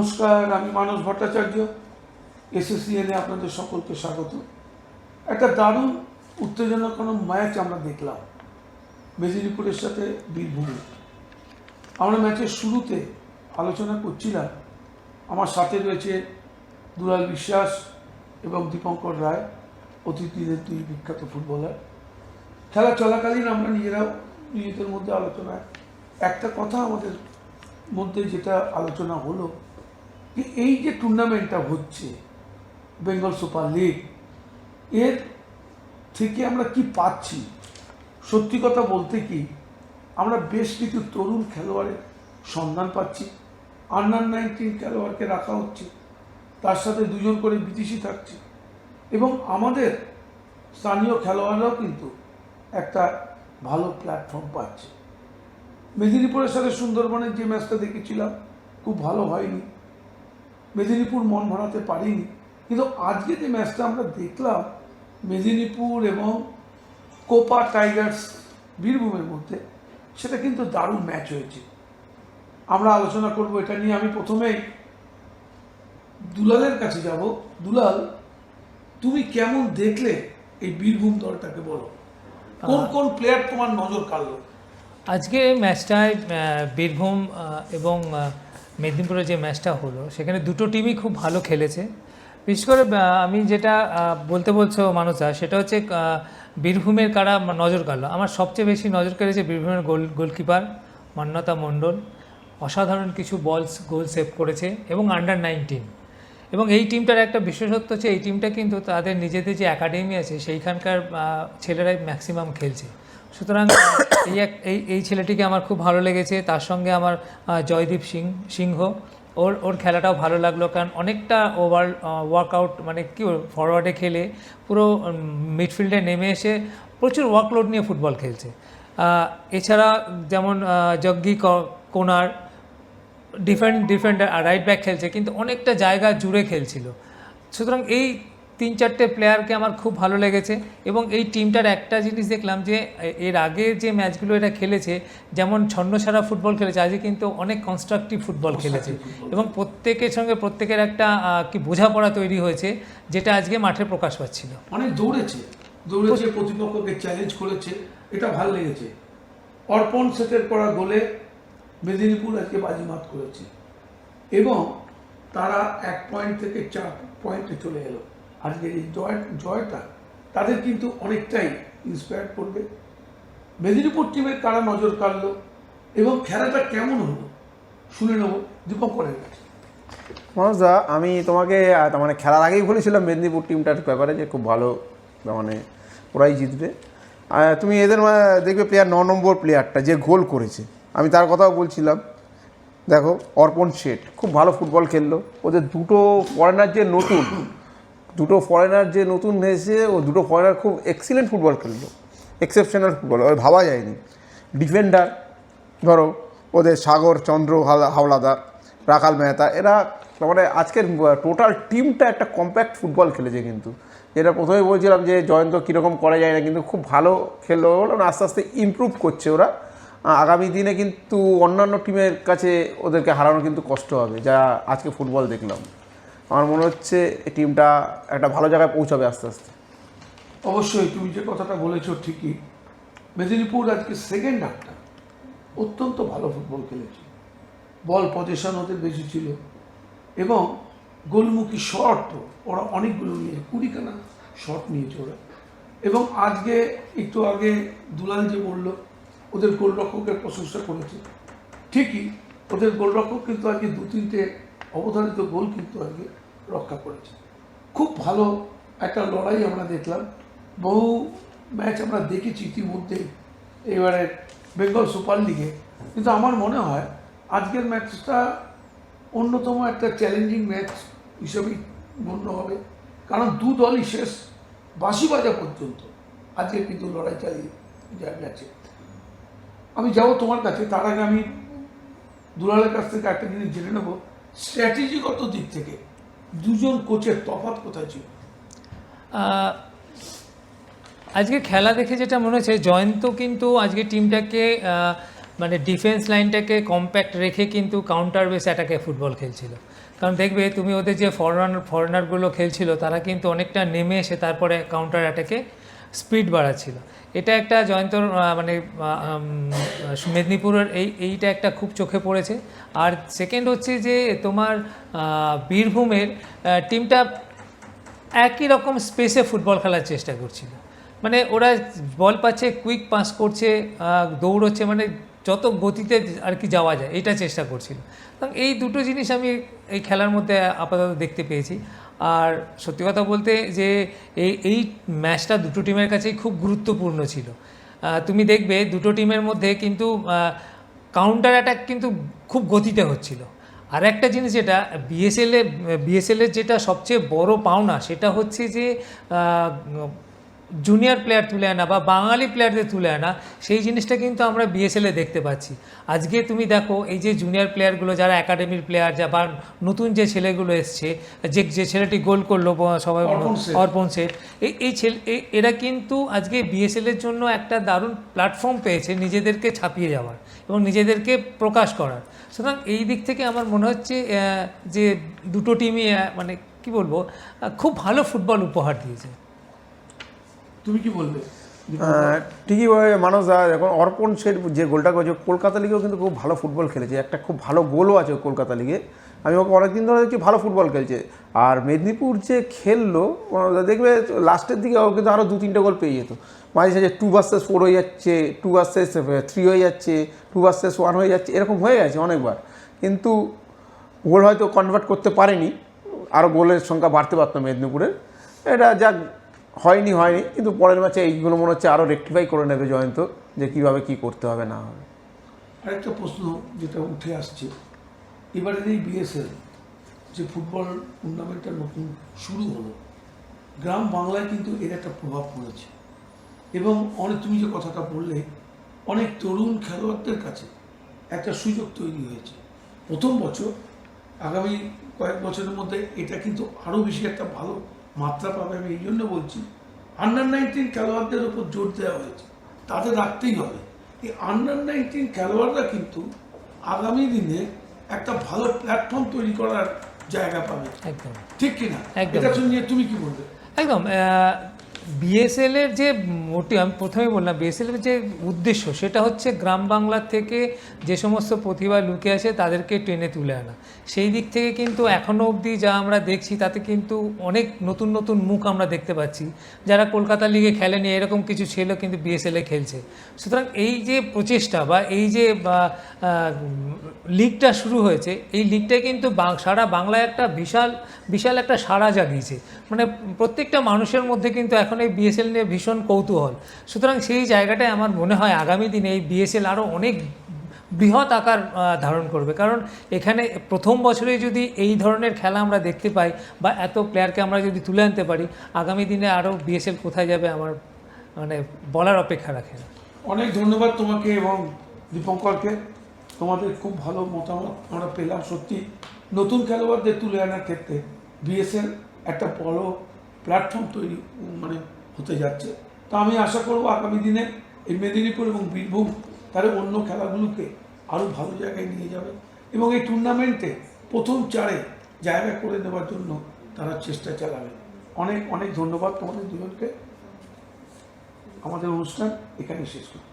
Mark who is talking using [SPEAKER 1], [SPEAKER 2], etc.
[SPEAKER 1] নমস্কার, আমি মানস ভট্টাচার্য। এসএসসিএনে আপনাদের সকলকে স্বাগত। একটা দারুণ উত্তেজনাপূর্ণ ম্যাচ আমরা দেখলাম মেদিনীপুরের সাথে বীরভূমে। আমরা ম্যাচের শুরুতে আলোচনা করছিলাম, আমার সাথে রয়েছে দুলাল বিশ্বাস এবং দীপঙ্কর রায়, অতিথিদের দুই বিখ্যাত ফুটবলার। খেলা চলাকালীন আমরা নিজেদের মধ্যে আলোচনায় একটা কথা আমাদের মধ্যে যেটা আলোচনা হলো যে এই যে টুর্নামেন্টটা হচ্ছে বেঙ্গল সুপার লিগ, এর থেকে আমরা কি পাচ্ছি। সত্যি কথা বলতে কি, আমরা বেশ কিছু তরুণ খেলোয়াড়ের সন্ধান পাচ্ছি। আন্ডার-19 খেলোয়াড়কে রাখা হচ্ছে, তার সাথে দুজন করে বিদেশি থাকছে, এবং আমাদের স্থানীয় খেলোয়াড়রাও কিন্তু একটা ভালো প্ল্যাটফর্ম পাচ্ছে। মেদিনীপুরের সাথে সুন্দরবনের যে ম্যাচটা দেখেছিলাম খুব ভালো হয়নি, মেদিনীপুর মন ভরাতে পারিনি। কিন্তু আজকে যে ম্যাচটা আমরা দেখলাম মেদিনীপুর এবং কোপা টাইগার্স বীরভূমের মধ্যে, সেটা কিন্তু দারুণ ম্যাচ হয়েছে। আমরা আলোচনা করব এটা নিয়ে। আমি প্রথমেই দুলালের কাছে যাব। দুলাল, তুমি কেমন দেখলে এই বীরভূম দলটাকে? বলো, কোন কোন প্লেয়ার তোমার নজর কাড়লো
[SPEAKER 2] আজকে ম্যাচটায়? বীরভূম এবং মেদিনীপুরের যে ম্যাচটা হলো, সেখানে দুটো টিমই খুব ভালো খেলেছে। বিশেষ করে আমি যেটা বলছো মানুষরা, সেটা হচ্ছে বীরভূমের কারা নজর কাড়লো। আমার সবচেয়ে বেশি নজর কেড়েছে বীরভূমের গোলকিপার মান্যতা মণ্ডল। অসাধারণ কিছু গোল সেভ করেছে, এবং আন্ডার-19। এবং এই টিমটার একটা বিশেষত্ব হচ্ছে, এই টিমটা কিন্তু তাদের নিজেদের যে একাডেমি আছে সেইখানকার ছেলেরাই ম্যাক্সিমাম খেলছে। সুতরাং এই ছেলেটিকে আমার খুব ভালো লেগেছে। তার সঙ্গে আমার জয়দীপ সিংহ, ওর খেলাটাও ভালো লাগলো, কারণ অনেকটা ওয়ার্কআউট, মানে কি ফরওয়ার্ডে খেলে পুরো মিডফিল্ডে নেমে এসে প্রচুর ওয়ার্কলোড নিয়ে ফুটবল খেলছে। এছাড়া যেমন জগ্গি কোনার ডিফেন্ডার রাইট ব্যাক খেলছে, কিন্তু অনেকটা জায়গা জুড়ে খেলছিল। সুতরাং এই 3-4টে প্লেয়ারকে আমার খুব ভালো লেগেছে। এবং এই টিমটার একটা জিনিস দেখলাম যে এর আগে যে ম্যাচগুলো এটা খেলেছে, যেমন ছন্নছাড়া ফুটবল খেলেছে, আজকে কিন্তু অনেক কনস্ট্রাকটিভ ফুটবল খেলেছে, এবং প্রত্যেকের সঙ্গে প্রত্যেকের একটা কি বোঝাপড়া তৈরি হয়েছে, যেটা আজকে মাঠে প্রকাশ পাচ্ছিল।
[SPEAKER 1] অনেক দৌড়েছে, প্রতিপক্ষকে চ্যালেঞ্জ করেছে, এটা ভালো লেগেছে। অর্পণ সেটের করা গোলে মেদিনীপুর আজকে বাজিমাত করেছে, এবং তারা 1 পয়েন্ট থেকে 4 পয়েন্টে চলে এলো। আজকের এই জয়টা তাদের কিন্তু অনেকটাই ইন্সপায়ার করবে। মেদিনীপুর টিমের তারা নজর কাড়লো, এবং খেলাটা কেমন হলো শুনে নেব দীপঙ্করের কাছে।
[SPEAKER 3] মনোজদা, আমি তোমাকে মানে খেলার আগেই বলেছিলাম মেদিনীপুর টিমটার ব্যাপারে যে খুব ভালো, মানে ওরাই জিতবে। তুমি এদের দেখবে প্লেয়ার 9 নম্বর প্লেয়ারটা যে গোল করেছে, আমি তার কথাও বলছিলাম। দেখো, অর্পণ শেঠ খুব ভালো ফুটবল খেললো। ওদের দুটো ফরেনার যে নতুন এসে, ও দুটো ফরেনার খুব এক্সিলেন্ট ফুটবল খেললো, এক্সেপশনাল ফুটবল, ওই ভাবা যায়নি। ডিফেন্ডার ধরো ওদের সাগর চন্দ্র হাওলাদার, রাখাল মেহতা, এরা মানে আজকের টোটাল টিমটা একটা কম্প্যাক্ট ফুটবল খেলেছে। কিন্তু যেটা প্রথমে বলছিলাম যে জয়ন্ত কীরকম করা যায় না, কিন্তু খুব ভালো খেললো, আস্তে আস্তে ইমপ্রুভ করছে ওরা। আগামী দিনে কিন্তু অন্যান্য টিমের কাছে ওদেরকে হারানো কিন্তু কষ্ট হবে, যা আজকে ফুটবল দেখলাম। আমার মনে হচ্ছে এই টিমটা একটা ভালো জায়গায় পৌঁছাবে আস্তে আস্তে।
[SPEAKER 1] অবশ্যই তুমি যে কথাটা বলেছো ঠিকই। মেদিনীপুর আজকে সেকেন্ড হাফটা অত্যন্ত ভালো ফুটবল খেলেছে। বল পজিশন ওদের বেশি ছিল, এবং গোলমুখী শট ওরা অনেকগুলো নিয়েছে, 20খানা শট নিয়েছে ওরা। এবং আজকে একটু আগে দুলাল যে বলল ওদের গোলরক্ষকের প্রশংসা করেছে, ঠিকই, ওদের গোলরক্ষক কিন্তু আজকে 2-3টে অবধারিত গোল কিন্তু আজকে রক্ষা করেছে। খুব ভালো একটা লড়াই আমরা দেখলাম। বহু ম্যাচ আমরা দেখেছি ইতিমধ্যে এবারে বেঙ্গল সুপার লিগে, কিন্তু আমার মনে হয় আজকের ম্যাচটা অন্যতম একটা চ্যালেঞ্জিং ম্যাচ হিসেবেই গণ্য হবে, কারণ দু দলই শেষ বাঁশি বাজা পর্যন্ত আজকে কিন্তু লড়াই চালিয়ে গেছে। আমি যাব তোমার কাছে, তার আগে আমি দুলালের কাছ থেকে একটা জিনিস জেনে নেব, স্ট্র্যাটেজিগত দিক থেকে দুজন কোচের তফাৎ কোথায় ছিল?
[SPEAKER 2] আজকে খেলা দেখে যেটা মনে হচ্ছে, জয়ন্ত কিন্তু আজকে টিমটাকে মানে ডিফেন্স লাইনটাকে কম্প্যাক্ট রেখে কিন্তু কাউন্টার বেস অ্যাটাকে ফুটবল খেলছিল। কারণ দেখবে তুমি ওদের যে ফরেনারগুলো খেলছিল তারা কিন্তু অনেকটা নেমে এসে তারপরে কাউন্টার অ্যাটাকে স্পিড বাড়াচ্ছিল। এটা একটা জয়ন্তর মানে মেদিনীপুরের এইটা একটা খুব চোখে পড়েছে। আর সেকেন্ড হচ্ছে যে তোমার বীরভূমের টিমটা একই রকম স্পেসে ফুটবল খেলার চেষ্টা করছিল। মানে ওরা বল পাচ্ছে, কুইক পাস করছে, দৌড়চ্ছে, মানে যত গতিতে আর কি যাওয়া যায় এটা চেষ্টা করছিল। এবং এই দুটো জিনিস আমি এই খেলার মধ্যে আপাতত দেখতে পেয়েছি। আর সত্যি কথা বলতে যে এই ম্যাচটা দুটো টিমের কাছেই খুব গুরুত্বপূর্ণ ছিল। তুমি দেখবে দুটো টিমের মধ্যে কিন্তু কাউন্টার অ্যাটাক কিন্তু খুব গতিতে হচ্ছিল। আর একটা জিনিস যেটা বিএসএলের যেটা সবচেয়ে বড় পাওনা সেটা হচ্ছে যে জুনিয়র প্লেয়ার তুলে আনা বা বাঙালি প্লেয়ারদের তুলে আনা, সেই জিনিসটা কিন্তু আমরা বিএসএলে দেখতে পাচ্ছি। আজকে তুমি দেখো এই যে জুনিয়র প্লেয়ারগুলো যারা একাডেমির প্লেয়ার, যা বা নতুন যে ছেলেগুলো এসছে, যে ছেলেটি গোল করলো সবাই, অর্পণ সেট, এই ছেলে এরা কিন্তু আজকে বিএসএলের জন্য একটা দারুণ প্ল্যাটফর্ম পেয়েছে নিজেদেরকে ছাপিয়ে যাওয়ার এবং নিজেদেরকে প্রকাশ করার। সুতরাং এই দিক থেকে আমার মনে হচ্ছে যে দুটো টিমই মানে কি বলবো, খুব ভালো ফুটবল উপহার দিয়েছে।
[SPEAKER 1] তুমি কি বলবে?
[SPEAKER 3] ঠিকই মানুষ এখন অর্পণ সেট যে গোলটা করেছে কলকাতা লিগেও কিন্তু খুব ভালো ফুটবল খেলেছে, একটা খুব ভালো গোলও আছে কলকাতা লিগে। আমি ওকে অনেকদিন ধরে দেখছি ভালো ফুটবল খেলছে। আর মেদিনীপুর যে খেললো দেখবে লাস্টের দিকে ও কিন্তু আরও 2-3টে গোল পেয়ে যেত। মাঝে সাঝে 2-4 হয়ে যাচ্ছে, 2-3 হয়ে যাচ্ছে, 2-1 হয়ে যাচ্ছে, এরকম হয়ে গেছে অনেকবার। কিন্তু গোল হয়তো কনভার্ট করতে পারেনি, আরও গোলের সংখ্যা বাড়তে পারতো মেদিনীপুরের। এটা যাক হয়নি, কিন্তু পরের ম্যাচে এইগুলো মনে হচ্ছে আরও রেকটিফাই করে নেবে জয়ন্ত, যে কীভাবে কী করতে হবে না হবে।
[SPEAKER 1] আরেকটা প্রশ্ন যেটা উঠে আসছে, এবারের এই বিএসএল যে ফুটবল টুর্নামেন্টটা নতুন শুরু হলো, গ্রাম বাংলায় কিন্তু এর একটা প্রভাব পড়েছে এবং তুমি যে কথাটা বললে, অনেক তরুণ খেলোয়াড়দের কাছে একটা সুযোগ তৈরি হয়েছে। প্রথম বছর, আগামী কয়েক বছরের মধ্যে এটা কিন্তু আরও বেশি একটা ভালো মাত্রা পাবে। আমি এই জন্য বলছি, আন্ডার-19 খেলোয়াড়দের উপর জোর দেওয়া হয়েছে, তাদের রাখতেই হবে। এই আন্ডার-19 খেলোয়াড়রা কিন্তু আগামী দিনে একটা ভালো প্ল্যাটফর্ম তৈরি করার জায়গা পাবে।
[SPEAKER 2] একদম
[SPEAKER 1] ঠিক কিনা?
[SPEAKER 2] একদম।
[SPEAKER 1] এটা নিয়ে তুমি কি বলবে?
[SPEAKER 2] একদম। বিএসএলের যে আমি প্রথমেই বললাম, বিএসএলের যে উদ্দেশ্য সেটা হচ্ছে গ্রাম বাংলার থেকে যে সমস্ত প্রতিভা লুকে আছে তাদেরকে টেনে তুলে আনা। সেই দিক থেকে কিন্তু এখনও অবধি যা আমরা দেখছি তাতে কিন্তু অনেক নতুন নতুন মুখ আমরা দেখতে পাচ্ছি, যারা কলকাতা লিগে খেলেনি এরকম কিছু ছেলে কিন্তু বিএসএলে খেলছে। সুতরাং এই যে প্রচেষ্টা বা এই যে লিগটা শুরু হয়েছে, এই লিগটা কিন্তু সারা বাংলায় একটা বিশাল একটা সাড়া জাগিয়েছে। মানে প্রত্যেকটা মানুষের মধ্যে কিন্তু এখন এই বিএসএল নিয়ে ভীষণ কৌতূহল। সুতরাং সেই জায়গাটায় আমার মনে হয় আগামী দিনে এই বিএসএল আরও অনেক বৃহৎ আকার ধারণ করবে। কারণ এখানে প্রথম বছরেই যদি এই ধরনের খেলা আমরা দেখতে পাই বা এত প্লেয়ারকে আমরা যদি তুলে আনতে পারি, আগামী দিনে আরও বিএসএল কোথায় যাবে আমার মানে বলার অপেক্ষা রাখে না।
[SPEAKER 1] অনেক ধন্যবাদ তোমাকে এবং দীপঙ্করকে, তোমাদের খুব ভালো মতামত আমরা পেলাম। সত্যি নতুন খেলোয়াড়দের তুলে আনার ক্ষেত্রে বিএসএল একটা বড় প্ল্যাটফর্ম তৈরি হতে যাচ্ছে। তো আমি আশা করব আগামী দিনে এই মেদিনীপুর এবং বীরভূম তারা অন্য খেলাগুলোকে আরও ভালো জায়গায় নিয়ে যাবে এবং এই টুর্নামেন্টে প্রথম 4-এ জায়গা করে নেওয়ার জন্য তারা চেষ্টা চালাবে। অনেক ধন্যবাদ তোমাদের দুজনকে। আমাদের অনুষ্ঠান এখানে শেষ করি।